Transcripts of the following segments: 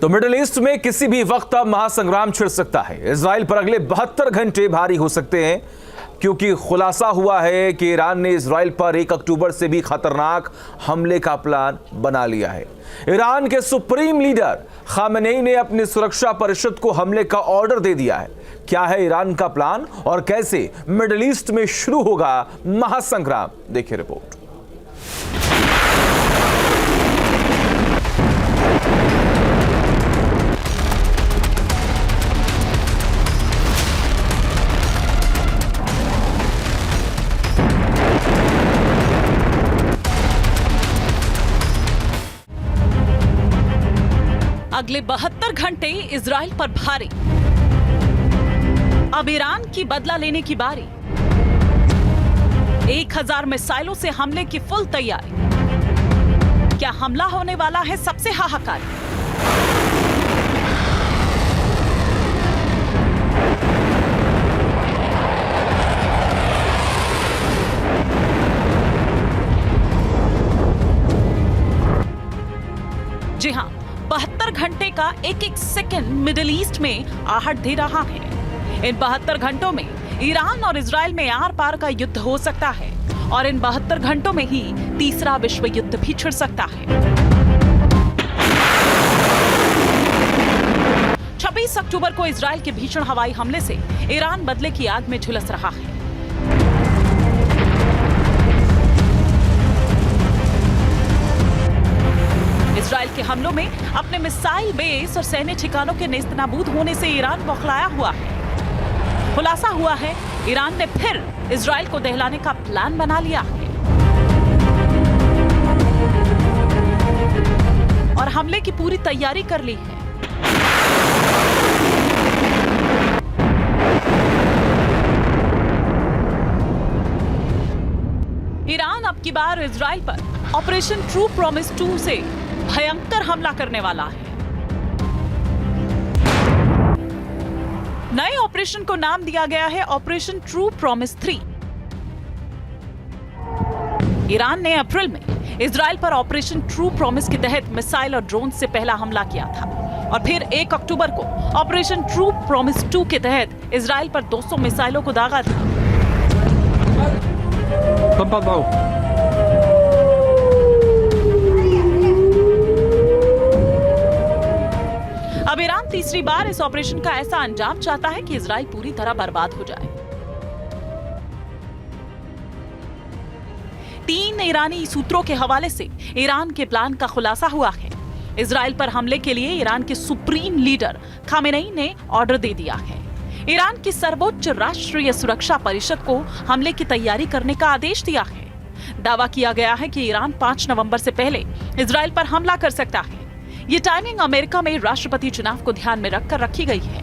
तो middle east में किसी भी वक्त अब महासंग्राम छिड़ सकता है। इजराइल पर अगले 72 घंटे भारी हो सकते हैं, क्योंकि खुलासा हुआ है कि ईरान ने इजराइल पर 1 अक्टूबर से भी खतरनाक हमले का प्लान बना लिया है। ईरान के सुप्रीम लीडर खामेनेई ने अपनी सुरक्षा परिषद को हमले का ऑर्डर दे दिया है। क्या है ईरान का प्लान और कैसे मिडिल ईस्ट में शुरू होगा महासंग्राम, देखिए रिपोर्ट। अगले 72 घंटे इजराइल पर भारी। अब ईरान की बदला लेने की बारी। 1000 मिसाइलों से हमले की फुल तैयारी। क्या हमला होने वाला है सबसे हाहाकारी? जी हां, 72 घंटे का एक एक सेकंड मिडिल ईस्ट में आहट दे रहा है। इन 72 घंटों में ईरान और इजराइल में आर पार का युद्ध हो सकता है और इन 72 घंटों में ही तीसरा विश्व युद्ध भी छिड़ सकता है। 26 अक्टूबर को इजराइल के भीषण हवाई हमले से ईरान बदले की आग में झुलस रहा है। इजराइल के हमलों में अपने मिसाइल बेस और सैन्य ठिकानों के नेस्तनाबूद होने से ईरान बौखलाया हुआ है। खुलासा हुआ है ईरान ने फिर इजराइल को दहलाने का प्लान बना लिया है और हमले की पूरी तैयारी कर ली है। ईरान अब की बार इजराइल पर ऑपरेशन ट्रू प्रॉमिस 2 से भयंकर हमला करने वाला है। नए ऑपरेशन को नाम दिया गया है ऑपरेशन ट्रू प्रॉमिस 3। ईरान ने अप्रैल में इजराइल पर ऑपरेशन ट्रू प्रॉमिस के तहत मिसाइल और ड्रोन से पहला हमला किया था और फिर 1 अक्टूबर को ऑपरेशन ट्रू प्रॉमिस 2 के तहत इजराइल पर 200 मिसाइलों को दागा था। अब ईरान तीसरी बार इस ऑपरेशन का ऐसा अंजाम चाहता है कि इजराइल पूरी तरह बर्बाद हो जाए। 3 ईरानी सूत्रों के हवाले से ईरान के प्लान का खुलासा हुआ है। इजराइल पर हमले के लिए ईरान के सुप्रीम लीडर खामेनेई ने ऑर्डर दे दिया है। ईरान की सर्वोच्च राष्ट्रीय सुरक्षा परिषद को हमले की तैयारी करने का आदेश दिया है। दावा किया गया है कि ईरान 5 नवंबर से पहले इजराइल पर हमला कर सकता है। ये टाइमिंग अमेरिका में राष्ट्रपति चुनाव को ध्यान में रखकर रखी गई है।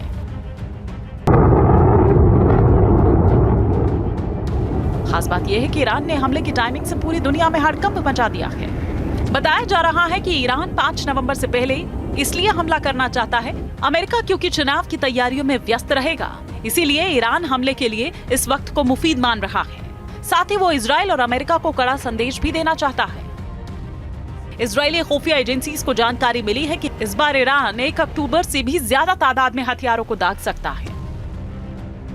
खास बात यह है कि ईरान ने हमले की टाइमिंग से पूरी दुनिया में हड़कंप मचा दिया है। बताया जा रहा है कि ईरान 5 नवंबर से पहले इसलिए हमला करना चाहता है अमेरिका क्योंकि चुनाव की तैयारियों में व्यस्त रहेगा। इसीलिए ईरान हमले के लिए इस वक्त को मुफीद मान रहा है। साथ ही वो इजराइल और अमेरिका को कड़ा संदेश भी देना चाहता है। इजरायली खुफिया एजेंसीज को जानकारी मिली है कि इस बार ईरान 1 अक्टूबर से भी ज्यादा तादाद में हथियारों को दाग सकता है।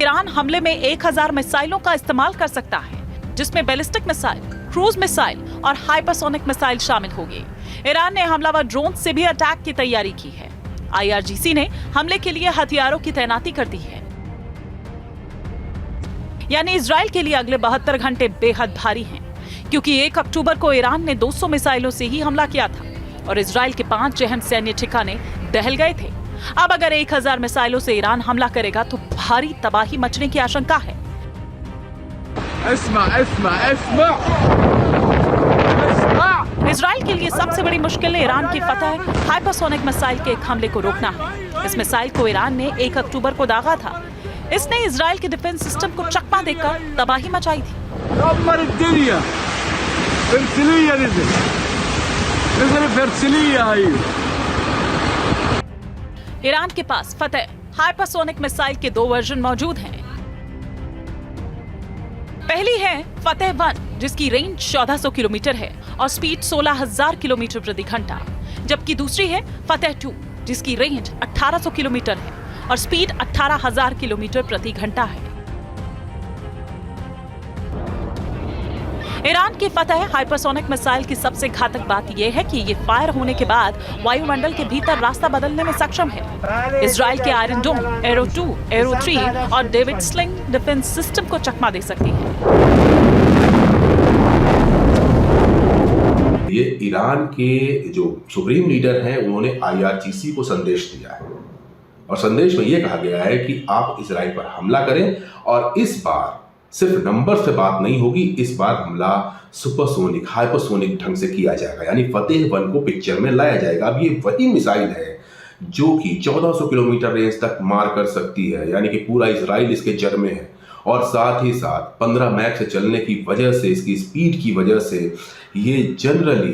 ईरान हमले में 1000 मिसाइलों का इस्तेमाल कर सकता है, जिसमें बैलिस्टिक मिसाइल, क्रूज मिसाइल और हाइपरसोनिक मिसाइल शामिल होगी। ईरान ने हमलावर ड्रोन से भी अटैक की तैयारी की है। IRGC ने हमले के लिए हथियारों की तैनाती कर दी है। यानी इजराइल के लिए अगले 72 घंटे बेहद भारी हैं, क्योंकि 1 अक्टूबर को ईरान ने 200 मिसाइलों से ही हमला किया था और इजराइल के 5 अहम सैन्य ठिकाने दहल गए थे। अब अगर 1000 मिसाइलों से ईरान हमला करेगा तो भारी तबाही मचने की आशंका है। इजराइल के लिए सबसे बड़ी मुश्किल ईरान की फतह हाइपरसोनिक मिसाइल के एक हमले को रोकना है। इस मिसाइल को ईरान ने 1 अक्टूबर को दागा था। इसने इजराइल के डिफेंस सिस्टम को चकमा देकर तबाही मचाई थी। ईरान के पास फतह हाइपरसोनिक मिसाइल के 2 वर्जन मौजूद हैं। पहली है फतेह 1, जिसकी रेंज 1400 किलोमीटर है और स्पीड 16,000 किलोमीटर प्रति घंटा, जबकि दूसरी है फतेह 2, जिसकी रेंज 1800 किलोमीटर है और स्पीड 18,000 किलोमीटर प्रति घंटा है। ईरान की फतह हाइपरसोनिक मिसाइल की सबसे घातक बात यह है कि ये फायर होने के बाद वायुमंडल के भीतर रास्ता बदलने में सक्षम है। इजराइल के आयरन डोम, एरो 2, एरो 3 और डेविड स्लिंग डिफेंस सिस्टम को चकमा दे सकती है। ये ईरान के जो सुप्रीम लीडर हैं उन्होंने IRGC को संदेश दिया है और संदेश में ये कहा गया है कि आप इजराइल पर हमला करें और इस बार सिर्फ नंबर से बात नहीं होगी, इस बार हमला सुपरसोनिक हाइपरसोनिक ढंग से किया जाएगा, यानी फतेह 1 को पिक्चर में लाया जाएगा। अब ये वही मिसाइल है जो कि 1400 किलोमीटर रेंज तक मार कर सकती है, यानी कि पूरा इजराइल इसके जड़ में है और साथ ही साथ 15 मैक से चलने की वजह से, इसकी स्पीड की वजह से ये जनरली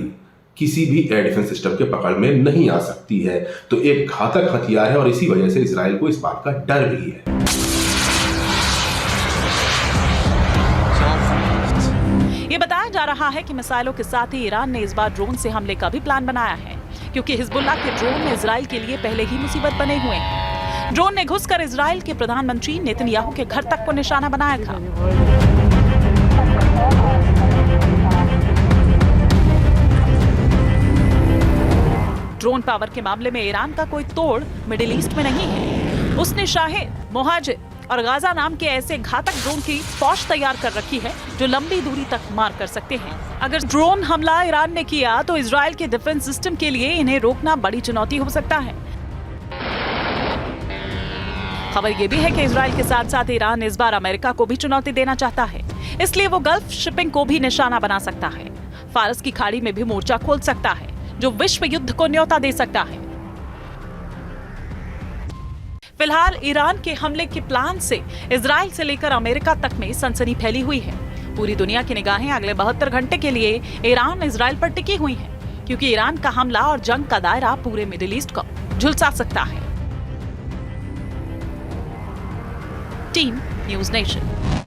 किसी भी एयर डिफेंस सिस्टम के पकड़ में नहीं आ सकती है। तो एक घातक हथियार है और इसी वजह से इजराइल को इस बात का डर भी है। ये बताया जा रहा है कि मिसाइलों के साथ ही ईरान ने इस बार ड्रोन से हमले का भी प्लान बनाया है, क्योंकि हिजबुल्लाह के ड्रोन इजराइल के लिए पहले ही मुसीबत बने हुए हैं। ड्रोन ने घुसकर इजराइल के प्रधानमंत्री नेतन्याहू के घर तक को निशाना बनाया था। ड्रोन पावर के मामले में ईरान का कोई तोड़ मिडिल ईस्ट में नहीं है। उसने शाहिद, मोहाजिर और गाजा नाम के ऐसे घातक ड्रोन की फौज तैयार कर रखी है जो लंबी दूरी तक मार कर सकते हैं। अगर ड्रोन हमला ईरान ने किया तो इजराइल के डिफेंस सिस्टम के लिए इन्हें रोकना बड़ी चुनौती हो सकता है। खबर यह भी है कि इजराइल के साथ साथ ईरान इस बार अमेरिका को भी चुनौती देना चाहता है, इसलिए वो गल्फ शिपिंग को भी निशाना बना सकता है। फारस की खाड़ी में भी मोर्चा खोल सकता है, जो विश्व युद्ध को न्योता दे सकता है। फिलहाल ईरान के हमले के प्लान से इजराइल से लेकर अमेरिका तक में सनसनी फैली हुई है। पूरी दुनिया की निगाहें अगले 72 घंटे के लिए ईरान इजराइल पर टिकी हुई हैं, क्योंकि ईरान का हमला और जंग का दायरा पूरे मिडिल ईस्ट को झुलसा सकता है। Team news nation.